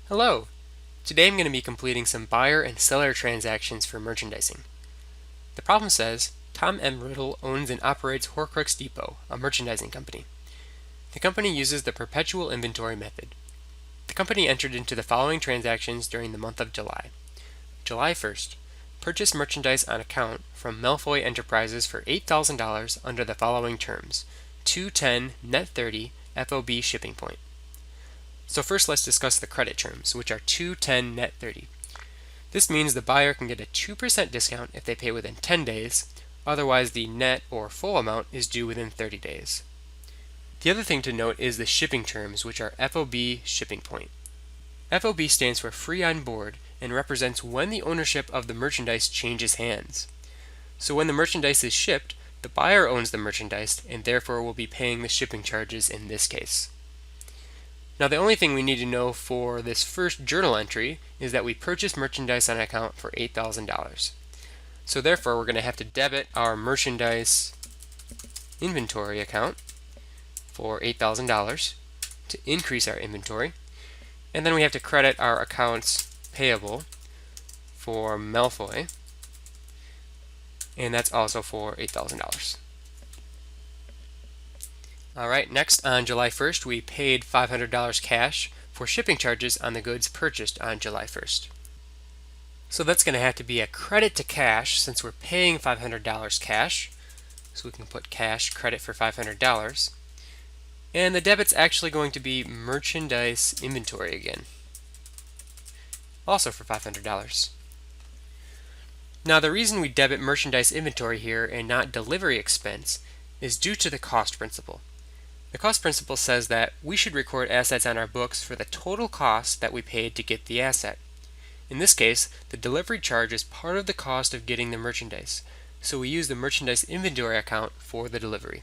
Hello! Today I'm going to be completing some buyer and seller transactions for merchandising. The problem says, Tom M. Riddle owns and operates Horcrux Depot, a merchandising company. The company uses the perpetual inventory method. The company entered into the following transactions during the month of July. July 1st, purchased merchandise on account from Malfoy Enterprises for $8,000 under the following terms: 210 net 30 FOB shipping point. So first let's discuss the credit terms, which are 210 net 30. This means the buyer can get a 2% discount if they pay within 10 days, otherwise the net or full amount is due within 30 days. The other thing to note is the shipping terms, which are FOB shipping point. FOB stands for free on board and represents when the ownership of the merchandise changes hands. So when the merchandise is shipped, the buyer owns the merchandise and therefore will be paying the shipping charges in this case. Now the only thing we need to know for this first journal entry is that we purchased merchandise on account for $8,000. So therefore we're going to have to debit our merchandise inventory account for $8,000 to increase our inventory. And then we have to credit our accounts payable for Malfoy, and that's also for $8,000. Alright, next on July 1st we paid $500 cash for shipping charges on the goods purchased on July 1st. So that's going to have to be a credit to cash since we're paying $500 cash. So we can put cash credit for $500. And the debit's actually going to be merchandise inventory again, also for $500. Now the reason we debit merchandise inventory here and not delivery expense is due to the cost principle. The cost principle says that we should record assets on our books for the total cost that we paid to get the asset. In this case, the delivery charge is part of the cost of getting the merchandise, so we use the merchandise inventory account for the delivery.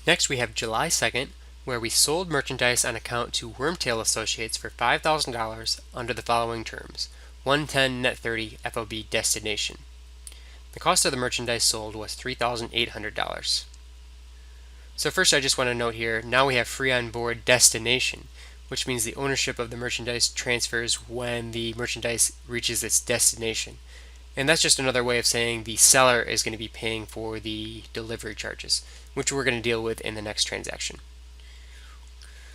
Next we have July 2nd, where we sold merchandise on account to Wormtail Associates for $5,000 under the following terms: 110 net 30 FOB destination. The cost of the merchandise sold was $3,800. So first I just want to note here, now we have free on board destination, which means the ownership of the merchandise transfers when the merchandise reaches its destination. And that's just another way of saying the seller is going to be paying for the delivery charges, which we're going to deal with in the next transaction.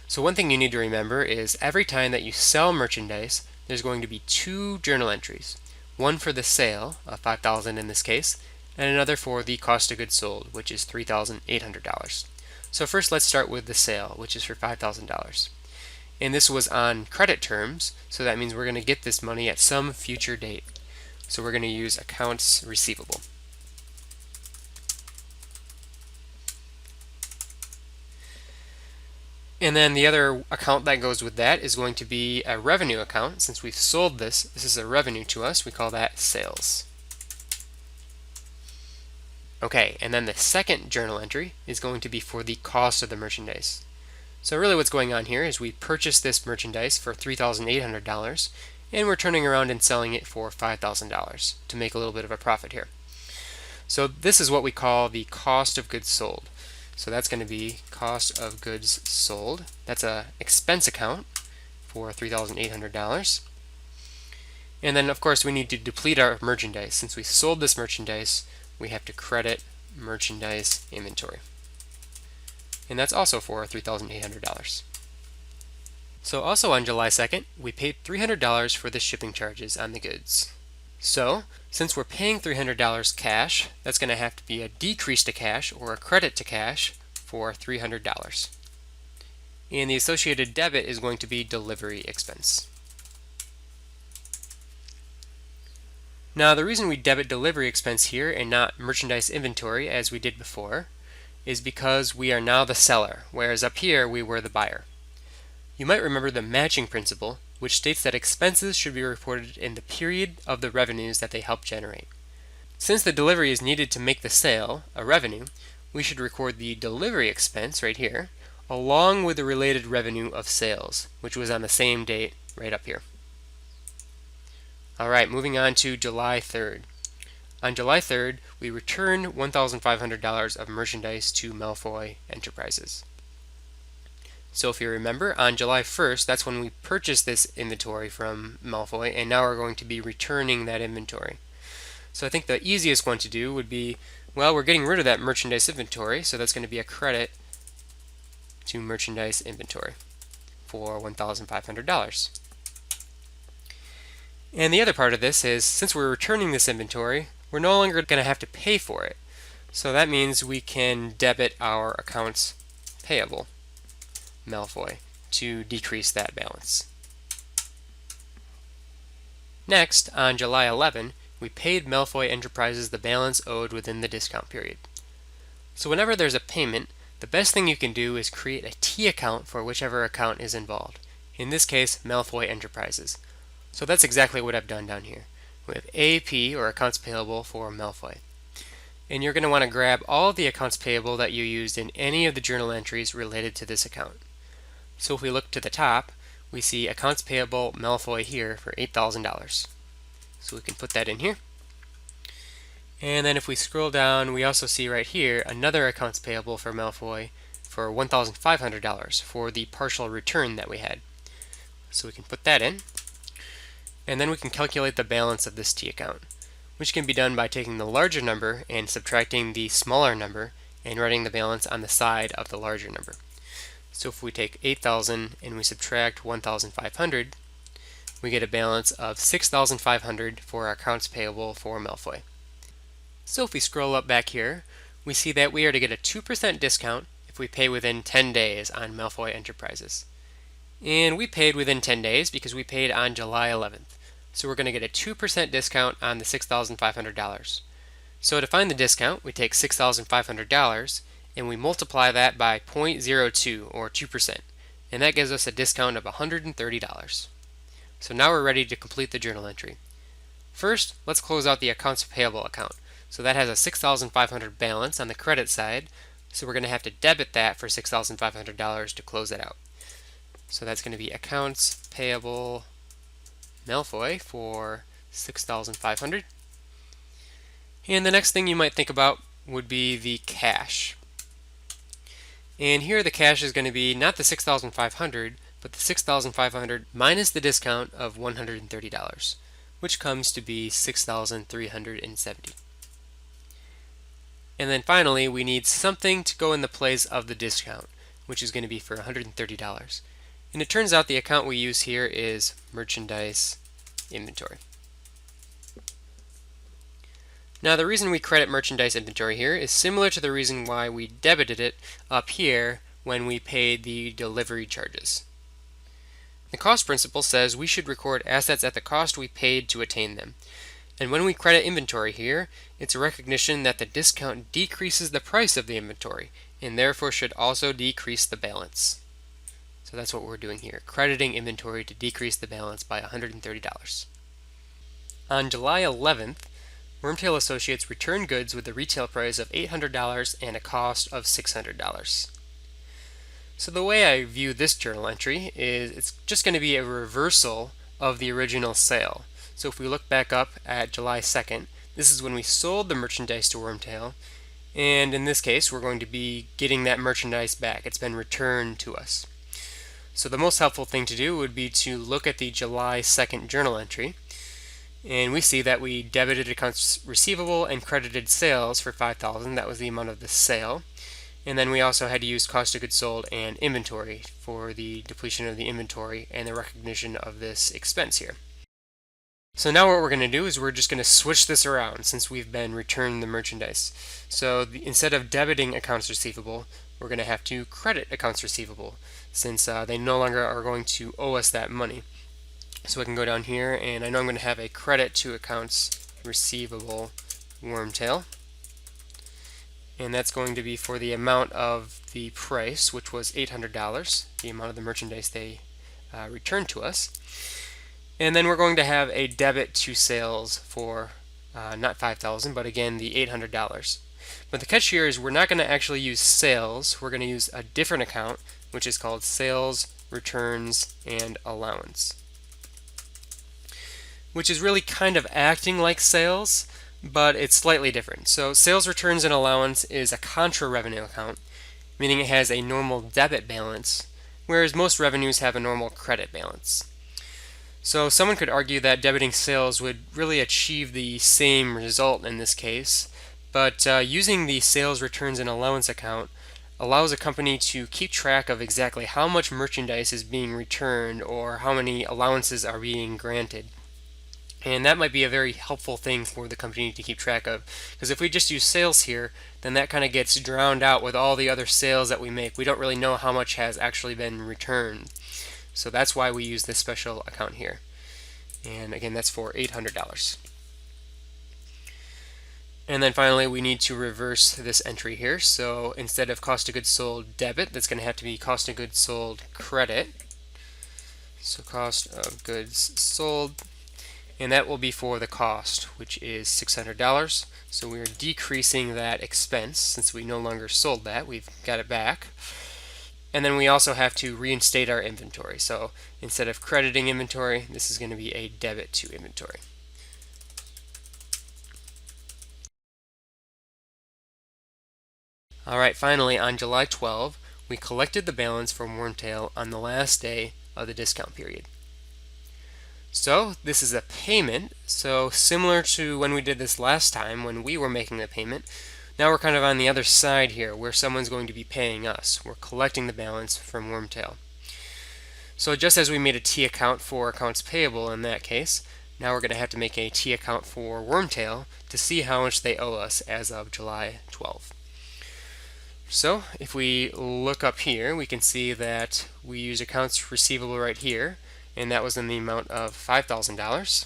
So one thing you need to remember is every time that you sell merchandise, there's going to be two journal entries. One for the sale, of $5,000 in this case, and another for the cost of goods sold, which is $3,800. So first let's start with the sale, which is for $5,000. And this was on credit terms, so that means we're going to get this money at some future date. So we're going to use accounts receivable. And then the other account that goes with that is going to be a revenue account. Since we've sold this is a revenue to us, we call that sales. Okay, and then the second journal entry is going to be for the cost of the merchandise. So really what's going on here is we purchased this merchandise for $3,800 and we're turning around and selling it for $5,000 to make a little bit of a profit here. So this is what we call the cost of goods sold. So that's going to be cost of goods sold. That's an expense account for $3,800. And then of course we need to deplete our merchandise. Since we sold this merchandise, we have to credit merchandise inventory. And that's also for $3,800. So also on July 2nd, we paid $300 for the shipping charges on the goods. So, since we're paying $300 cash, that's going to have to be a decrease to cash or a credit to cash for $300. And the associated debit is going to be delivery expense. Now the reason we debit delivery expense here and not merchandise inventory as we did before is because we are now the seller, whereas up here we were the buyer. You might remember the matching principle, which states that expenses should be reported in the period of the revenues that they help generate. Since the delivery is needed to make the sale, a revenue, we should record the delivery expense right here, along with the related revenue of sales, which was on the same date right up here. Alright, moving on to July 3rd. On July 3rd, we returned $1,500 of merchandise to Malfoy Enterprises. So if you remember, on July 1st, that's when we purchased this inventory from Malfoy, and now we're going to be returning that inventory. So I think the easiest one to do would be, well, we're getting rid of that merchandise inventory, so that's going to be a credit to merchandise inventory for $1,500. And the other part of this is, since we're returning this inventory, we're no longer going to have to pay for it. So that means we can debit our accounts payable, Malfoy, to decrease that balance. Next, on July 11, we paid Malfoy Enterprises the balance owed within the discount period. So whenever there's a payment, the best thing you can do is create a T account for whichever account is involved. In this case, Malfoy Enterprises. So that's exactly what I've done down here. We have AP, or accounts payable, for Malfoy. And you're going to want to grab all of the accounts payable that you used in any of the journal entries related to this account. So if we look to the top, we see accounts payable Malfoy here for $8,000. So we can put that in here. And then if we scroll down, we also see right here another accounts payable for Malfoy for $1,500 for the partial return that we had. So we can put that in. And then we can calculate the balance of this T account, which can be done by taking the larger number and subtracting the smaller number and writing the balance on the side of the larger number. So if we take 8,000 and we subtract 1,500, we get a balance of 6,500 for our accounts payable for Malfoy. So if we scroll up back here, we see that we are to get a 2% discount if we pay within 10 days on Malfoy Enterprises. And we paid within 10 days because we paid on July 11th. So we're going to get a 2% discount on the $6,500. So to find the discount, we take $6,500 and we multiply that by 0.02 or 2%. And that gives us a discount of $130. So now we're ready to complete the journal entry. First, let's close out the accounts payable account. So that has a $6,500 balance on the credit side. So we're going to have to debit that for $6,500 to close it out. So that's going to be accounts payable Malfoy for $6,500. And the next thing you might think about would be the cash. And here the cash is going to be not the $6,500, but the $6,500 minus the discount of $130, which comes to be $6,370. And then finally, we need something to go in the place of the discount, which is going to be for $130. And it turns out the account we use here is merchandise inventory. Now the reason we credit merchandise inventory here is similar to the reason why we debited it up here when we paid the delivery charges. The cost principle says we should record assets at the cost we paid to attain them. And when we credit inventory here, it's a recognition that the discount decreases the price of the inventory and therefore should also decrease the balance. So that's what we're doing here, crediting inventory to decrease the balance by $130. On July 11th, Wormtail Associates returned goods with a retail price of $800 and a cost of $600. So the way I view this journal entry is it's just going to be a reversal of the original sale. So if we look back up at July 2nd, this is when we sold the merchandise to Wormtail, and in this case we're going to be getting that merchandise back. It's been returned to us. So the most helpful thing to do would be to look at the July 2nd journal entry, and we see that we debited accounts receivable and credited sales for $5,000. That was the amount of the sale. And then we also had to use cost of goods sold and inventory for the depletion of the inventory and the recognition of this expense here. So now what we're going to do is we're just going to switch this around since we've been returned the merchandise. So instead of debiting accounts receivable, we're going to have to credit accounts receivable since they no longer are going to owe us that money. So I can go down here and I know I'm going to have a credit to accounts receivable Wormtail. And that's going to be for the amount of the price, which was $800, the amount of the merchandise they returned to us. And then we're going to have a debit to sales for not $5,000, but again the $800. But the catch here is we're not going to actually use sales. We're going to use a different account, which is called sales, returns, and allowance, which is really kind of acting like sales, but it's slightly different. So sales, returns, and allowance is a contra revenue account, meaning it has a normal debit balance, whereas most revenues have a normal credit balance. So someone could argue that debiting sales would really achieve the same result in this case, but using the sales returns and allowance account allows a company to keep track of exactly how much merchandise is being returned or how many allowances are being granted. And that might be a very helpful thing for the company to keep track of. Because if we just use sales here, then that kind of gets drowned out with all the other sales that we make. We don't really know how much has actually been returned. So that's why we use this special account here. And again, that's for $800. And then finally, we need to reverse this entry here. So instead of cost of goods sold debit, that's going to have to be cost of goods sold credit. So cost of goods sold, and that will be for the cost, which is $600. So we are decreasing that expense since we no longer sold that. We've got it back. And then we also have to reinstate our inventory. So instead of crediting inventory, this is going to be a debit to inventory. Alright, finally on July 12, we collected the balance from Wormtail on the last day of the discount period. So this is a payment, so similar to when we did this last time when we were making the payment. Now we're kind of on the other side here where someone's going to be paying us. We're collecting the balance from Wormtail. So just as we made a T account for accounts payable in that case, now we're going to have to make a T account for Wormtail to see how much they owe us as of July 12. So if we look up here, we can see that we use accounts receivable right here, and that was in the amount of $5,000,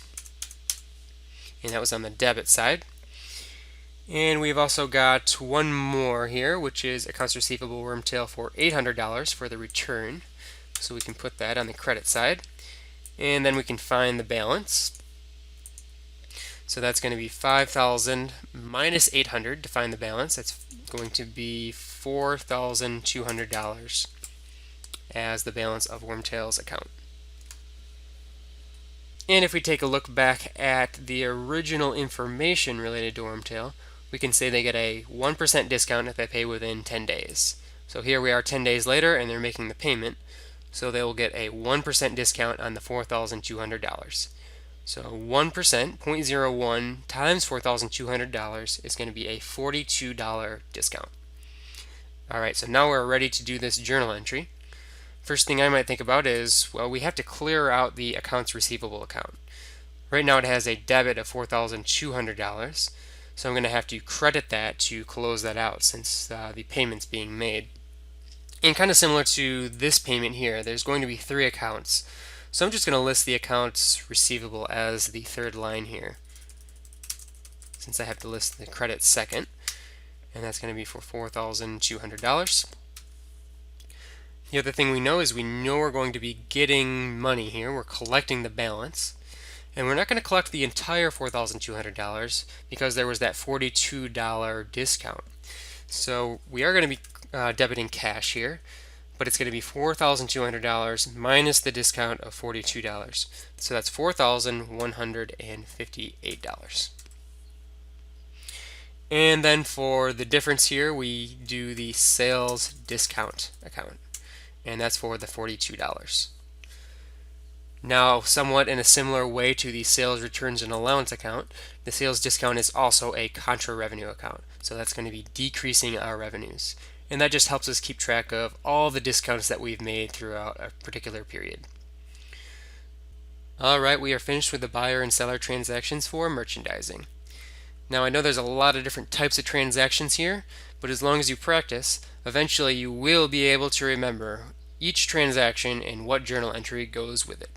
and that was on the debit side. And we've also got one more here, which is accounts receivable Wormtail for $800 for the return. So we can put that on the credit side. And then we can find the balance. So that's going to be $5,000 minus $800 to find the balance. That's going to be $4,200 as the balance of Wormtail's account. And if we take a look back at the original information related to Wormtail, we can say they get a 1% discount if they pay within 10 days. So here we are 10 days later and they're making the payment, so they will get a 1% discount on the $4,200. So 1%, 0.01 times $4,200 is going to be a $42 discount. Alright, so now we're ready to do this journal entry. First thing I might think about is, well, we have to clear out the accounts receivable account. Right now it has a debit of $4,200, so I'm going to have to credit that to close that out since the payment's being made. And kind of similar to this payment here, there's going to be 3 accounts. So I'm just going to list the accounts receivable as the third line here, since I have to list the credit second, and that's going to be for $4,200. The other thing we know is we're going to be getting money here. We're collecting the balance. And we're not going to collect the entire $4,200 because there was that $42 discount. So we are going to be debiting cash here, but it's going to be $4,200 minus the discount of $42. So that's $4,158. And then for the difference here, we do the sales discount account, and that's for the $42. Now, somewhat in a similar way to the sales returns and allowance account, the sales discount is also a contra revenue account. So that's going to be decreasing our revenues. And that just helps us keep track of all the discounts that we've made throughout a particular period. Alright, we are finished with the buyer and seller transactions for merchandising. Now I know there's a lot of different types of transactions here, but as long as you practice, eventually you will be able to remember each transaction and what journal entry goes with it.